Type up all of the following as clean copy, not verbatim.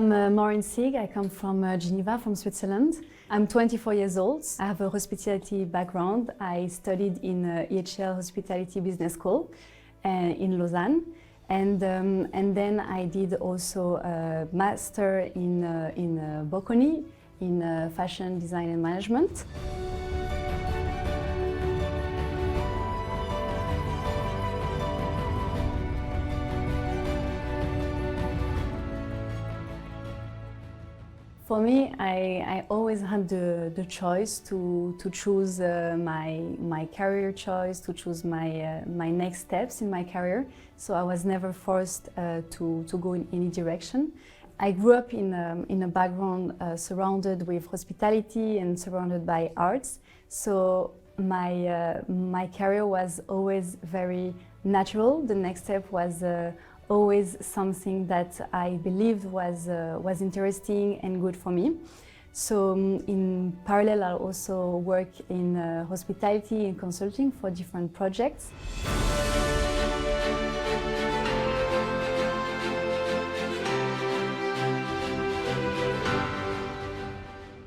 I'm Maurine Sigg. I come from Geneva, from Switzerland. I'm 24 years old. I have a hospitality background. I studied in EHL Hospitality Business School in Lausanne. And then I did also a master in Bocconi in fashion design and management. For me, I always had the choice to choose my career choice, to choose my next steps in my career. So I was never forced to go in any direction. I grew up in a background surrounded with hospitality and surrounded by arts. So my career was always very natural. The next step was always something that I believed was interesting and good for me. So in parallel, I also work in hospitality and consulting for different projects.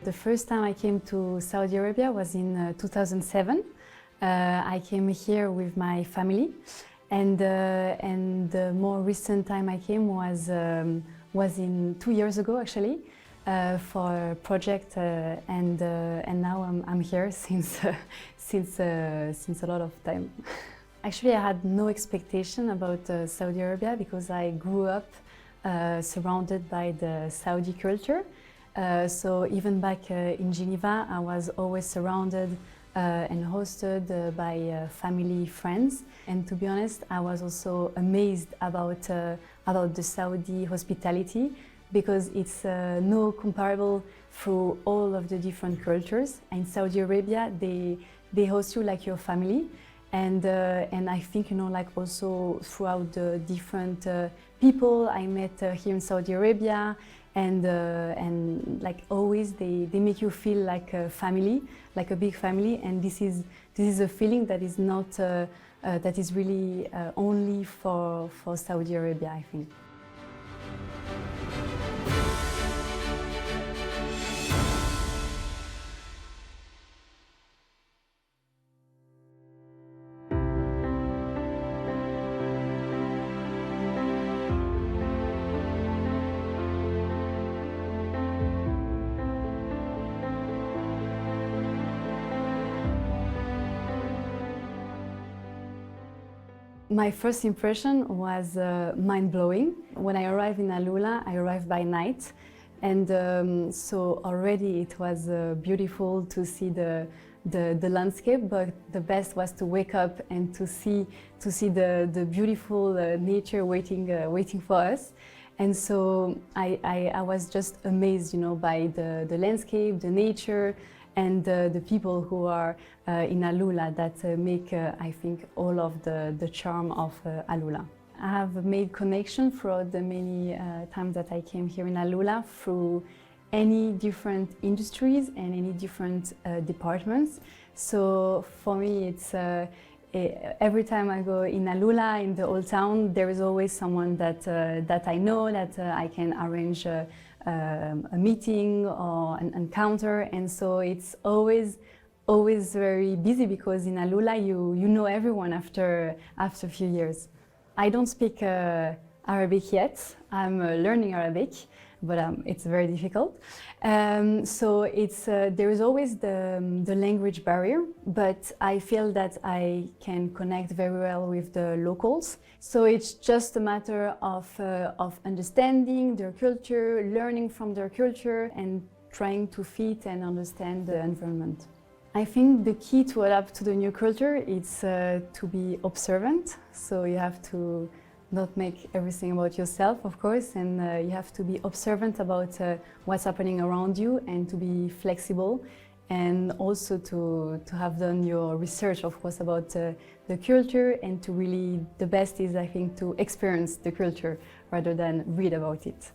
The first time I came to Saudi Arabia was in 2007. I came here with my family. And the more recent time I came was in 2 years ago, actually, for a project, and now I'm here since a lot of time. Actually, I had no expectation about Saudi Arabia because I grew up surrounded by the Saudi culture. So even back in Geneva, I was always surrounded and hosted by family, friends. And to be honest, I was also amazed about the Saudi hospitality because it's no comparable through all of the different cultures. In Saudi Arabia, they host you like your family. And I think, you know, like also throughout the different people I met here in Saudi Arabia, and like always they make you feel like a family, like a big family, and this is a feeling that is not that is really only for Saudi Arabia, I think. My first impression was mind-blowing. When I arrived in ALUla, I arrived by night, and so already it was beautiful to see the landscape, but the best was to wake up and to see the beautiful nature waiting for us. And so I was just amazed, you know, by the landscape, the nature, and the people who are in ALUla that make, I think, all of the charm of ALUla. I have made connection throughout the many times that I came here in ALUla through any different industries and any different departments. So for me, it's every time I go in ALUla, in the old town, there is always someone that I know, that I can arrange a meeting or an encounter, and so it's always very busy because in ALUla you know everyone after a few years. I don't speak Arabic yet. I'm learning Arabic, but it's very difficult. So there is always the language barrier, but I feel that I can connect very well with the locals. So it's just a matter of understanding their culture, learning from their culture, and trying to fit and understand the environment. I think the key to adapt to the new culture is to be observant. So you have to not make everything about yourself, of course, and you have to be observant about what's happening around you and to be flexible, and also to have done your research, of course, about the culture, and to really, the best is, I think, to experience the culture rather than read about it.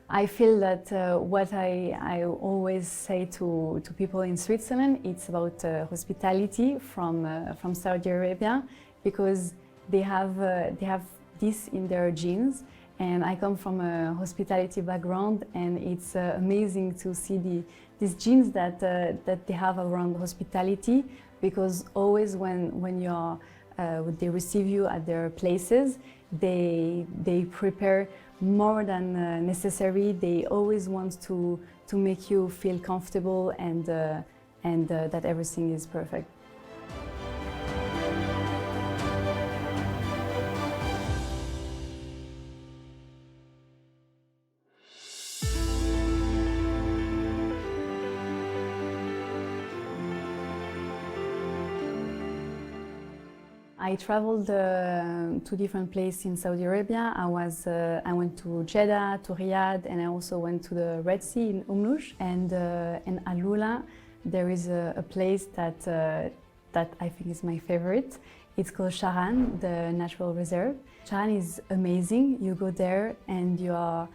I feel that what I always say to people in Switzerland, it's about hospitality from Saudi Arabia, because they have this in their genes, And I come from a hospitality background, and it's amazing to see these genes that they have around hospitality, because always when they receive you at their places, they prepare more than necessary. They always want to make you feel comfortable and that everything is perfect. I traveled to different places in Saudi Arabia. I went to Jeddah, to Riyadh, and I also went to the Red Sea in And in ALUla, there is a place that I think is my favorite. It's called Sharan, the natural reserve. Sharan is amazing. You go there and you are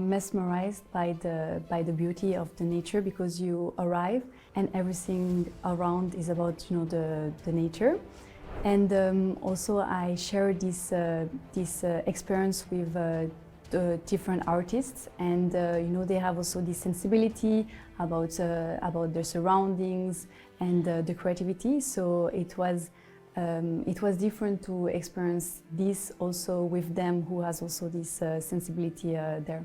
mesmerized by the beauty of the nature, because you arrive and everything around is about the nature. And also I share this experience with the different artists, and they have also this sensibility about their surroundings and the creativity. So it was different to experience this also with them, who has also this sensibility there.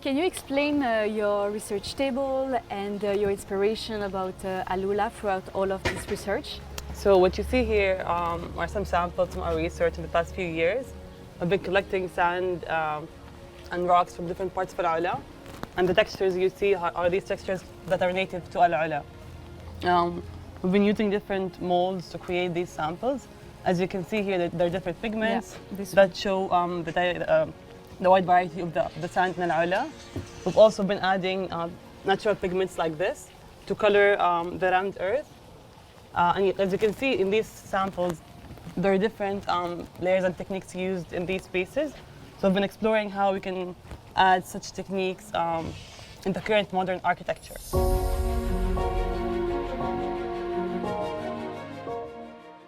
Can you explain your research table and your inspiration about ALUla throughout all of this research? So what you see here are some samples from our research in the past few years. I've been collecting sand and rocks from different parts of ALUla, and the textures you see are these textures that are native to ALUla. We've been using different molds to create these samples. As you can see here, there are different pigments that show the wide variety of the sand in ALUla. We've also been adding natural pigments like this to color the rammed earth. And as you can see in these samples, there are different layers and techniques used in these spaces. So I've been exploring how we can add such techniques in the current modern architecture.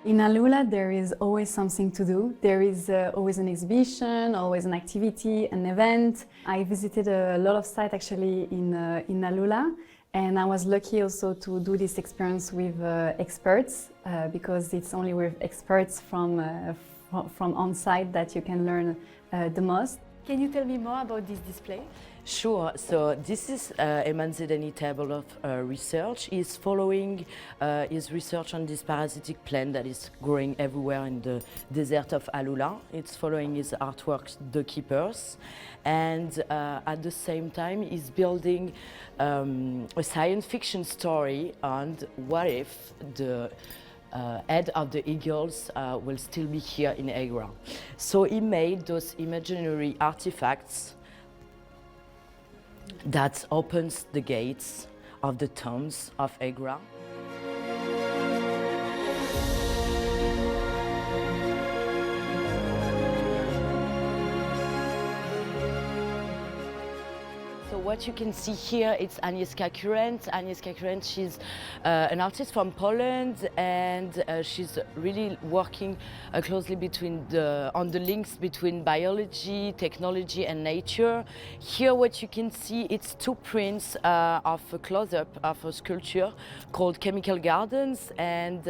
In ALUla, there is always something to do. There is always an exhibition, always an activity, an event. I visited a lot of sites actually in ALUla, and I was lucky also to do this experience with experts, because it's only with experts from on-site that you can learn the most. Can you tell me more about this display? Sure. So this is Eman Zedani table of research. He's following his research on this parasitic plant that is growing everywhere in the desert of ALUla. It's following his artwork, The Keepers. And at the same time, he's building a science fiction story on what if the head of the eagles will still be here in Agra. So he made those imaginary artifacts that opens the gates of the tombs of Agra. So what you can see here, it's Agnieszka Kurent. Agnieszka Kurent, she's an artist from Poland, and she's really working closely on the links between biology, technology, and nature. Here, what you can see, it's two prints of a close-up of a sculpture called Chemical Gardens, and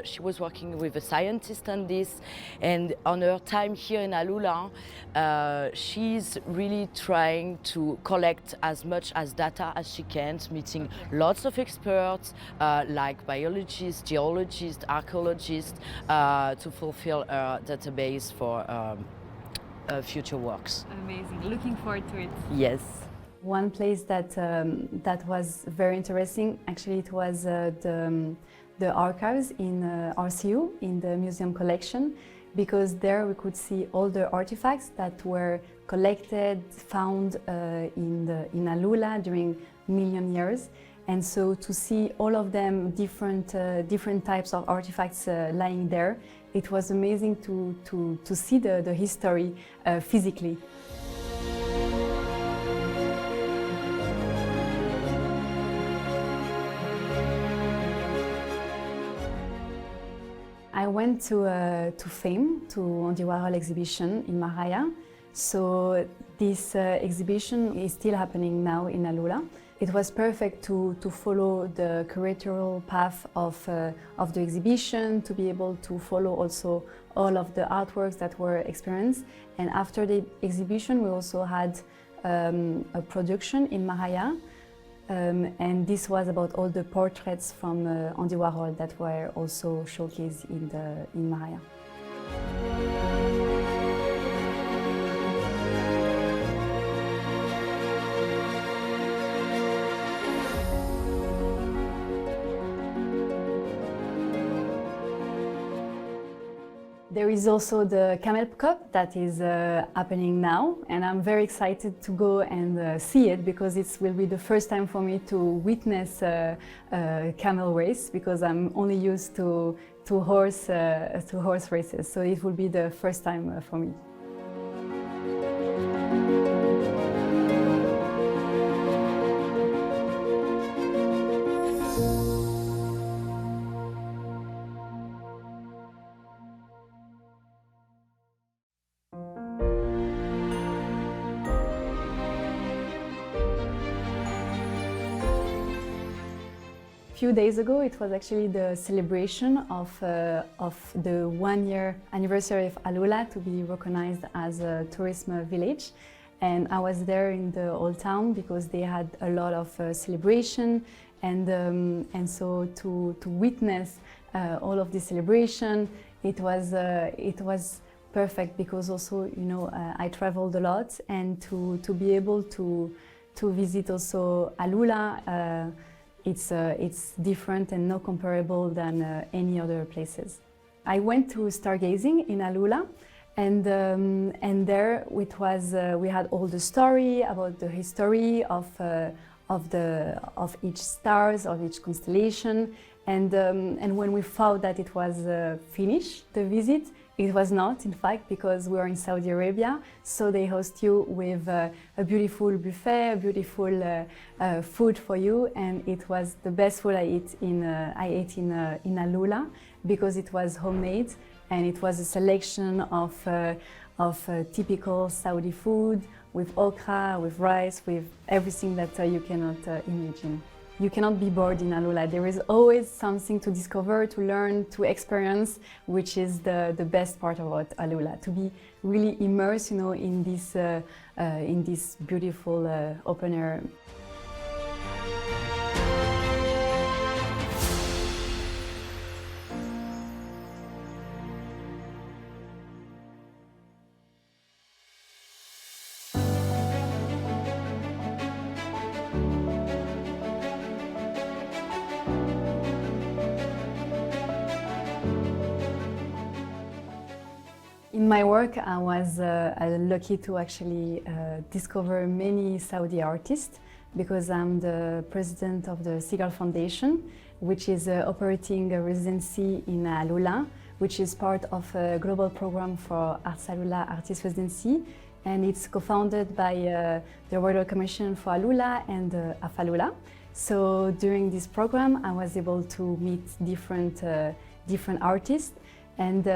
she was working with a scientist on this. And on her time here in ALUla, she's really trying to collect collect as much as data as she can, meeting lots of experts like biologists, geologists, archaeologists to fulfill our database for future works. Amazing. Looking forward to it. Yes. One place that was very interesting, actually, it was the archives in RCU, in the museum collection, because there we could see all the artifacts that were collected, found in ALUla during million years. And so to see all of them, different types of artifacts lying there, it was amazing to see the history physically. I went to FAME, to Andy Warhol exhibition in Mahaya. So this exhibition is still happening now in ALUla. It was perfect to follow the curatorial path of the exhibition, to be able to follow also all of the artworks that were experienced. And after the exhibition, we also had a production in Mahaya. And this was about all the portraits from Andy Warhol that were also showcased in Mahaya. There is also the Camel Cup that is happening now, and I'm very excited to go and see it because it will be the first time for me to witness a camel race, because I'm only used to horse races, so it will be the first time for me. A few days ago, it was actually the celebration of the 1-year anniversary of ALUla to be recognized as a tourism village. And I was there in the old town because they had a lot of celebration, and so to witness all of this celebration, it was perfect, because also, you know, I traveled a lot, and to be able to visit also ALUla. It's different and not comparable than any other places. I went to stargazing in ALUla, and there it was we had all the story about the history of each stars, of each constellation, and when we found that it was finished, the visit. It was not, in fact, because we are in Saudi Arabia, so they host you with a beautiful buffet, a beautiful food for you, and it was the best food I ate in ALUla, because it was homemade, and it was a selection of typical Saudi food, with okra, with rice, with everything that you cannot imagine. You cannot be bored in ALUla. There is always something to discover, to learn, to experience, which is the best part about ALUla. To be really immersed, you know, in this beautiful open air. In my work, I was lucky to actually discover many Saudi artists, because I'm the president of the Sigg Foundation, which is operating a residency in ALUla, which is part of a global program for ALUla Artist Residency, and it's co-founded by the Royal Commission for ALUla and ALUla. So during this program, I was able to meet different artists. And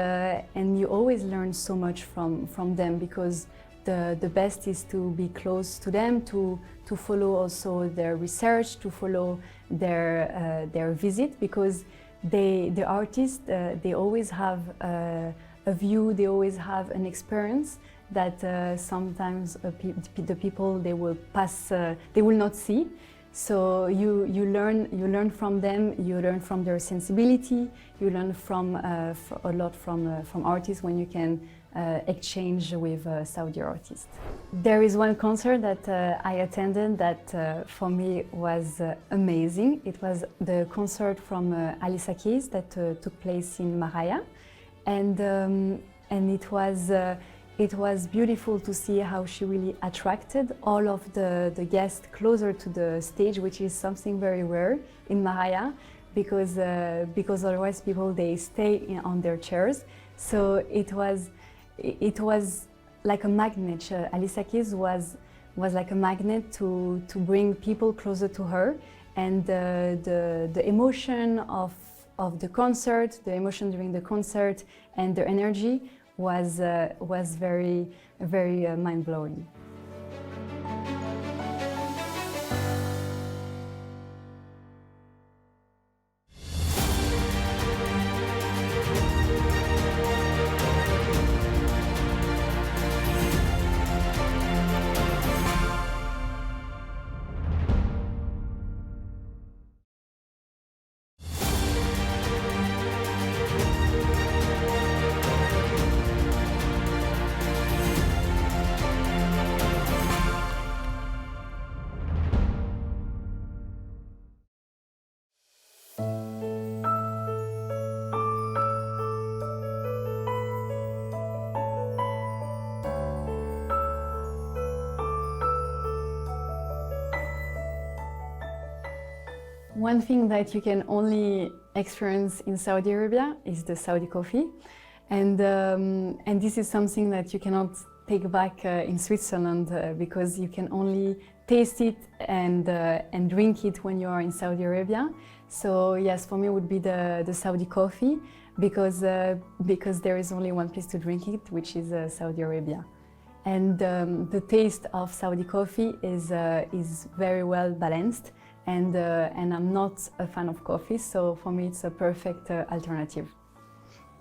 you always learn so much from them, because the best is to be close to them, to follow also their research, to follow their visit, because the artists they always have a view, they always have an experience, that sometimes the people they will pass, they will not see. So you learn from them, you learn from their sensibility, you learn from a lot from artists when you can exchange with Saudi artists. There is one concert that I attended that for me was amazing. It was the concert from ALUla that took place in Maraya, and it was beautiful to see how she really attracted all of the guests closer to the stage, which is something very rare in Maraya, because otherwise people they stay on their chairs. So it was like a magnet. ALUla was like a magnet to bring people closer to her, and the emotion of the concert, the emotion during the concert, and the energy was very mind-blowing. One thing that you can only experience in Saudi Arabia is the Saudi coffee, and this is something that you cannot take back in Switzerland because you can only taste it and drink it when you are in Saudi Arabia. So yes, for me it would be the Saudi coffee because there is only one place to drink it, which is Saudi Arabia. And the taste of Saudi coffee is very well balanced. And I'm not a fan of coffee, so for me it's a perfect alternative.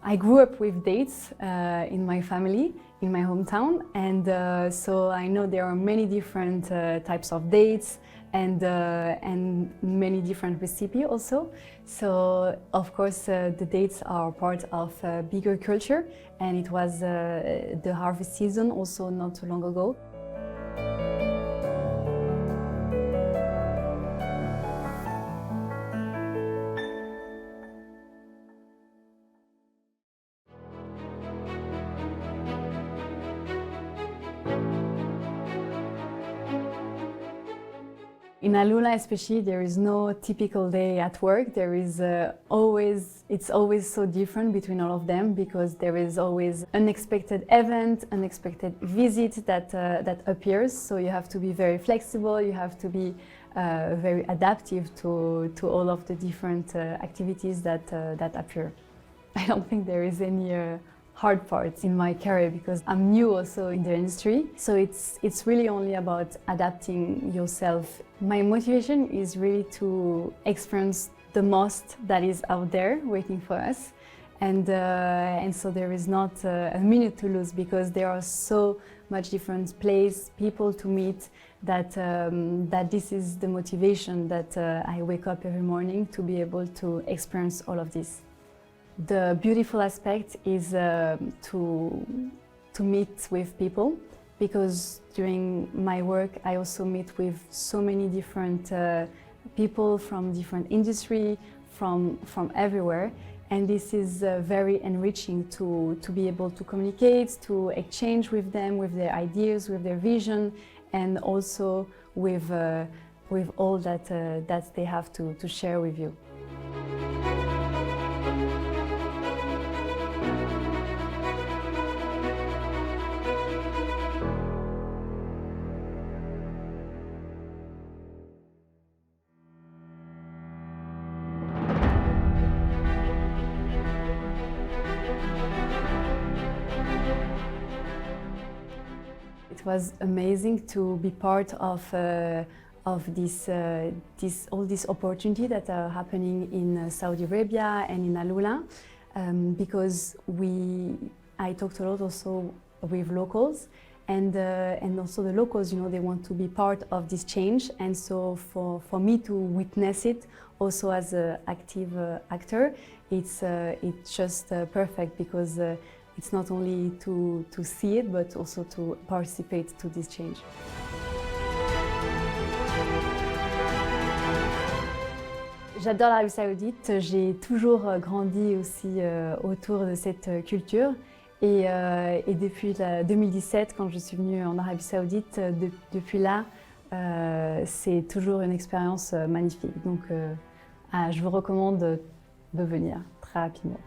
I grew up with dates in my family, in my hometown, and so I know there are many different types of dates and many different recipes also. So of course the dates are part of a bigger culture, and it was the harvest season also not too long ago. In ALUla especially, there is no typical day at work. There is it's always so different between all of them because there is always unexpected event, unexpected visit that appears. So you have to be very flexible, you have to be very adaptive to all of the different activities that appear. I don't think there is any hard parts in my career because I'm new also in the industry. So it's really only about adapting yourself. My motivation is really to experience the most that is out there waiting for us. And so there is not a minute to lose because there are so much different places, people to meet that this is the motivation that I wake up every morning to be able to experience all of this. The beautiful aspect is to meet with people, because during my work I also meet with so many different people from different industry, from everywhere, and this is very enriching to be able to communicate, to exchange with them, with their ideas, with their vision, and also with all that they have to share with you. It was amazing to be part of all this opportunity that are happening in Saudi Arabia and in ALUla, because I talked a lot also with locals. And also the locals, you know, they want to be part of this change. And so for me to witness it, also as an active actor, it's just perfect because it's not only to see it, but also to participate to this change. J'adore l'Arabie Saoudite, j'ai toujours grandi aussi autour de cette culture. Et depuis 2017, quand je suis venue en Arabie Saoudite, depuis là, c'est toujours une expérience magnifique. Donc, je vous recommande de venir très rapidement.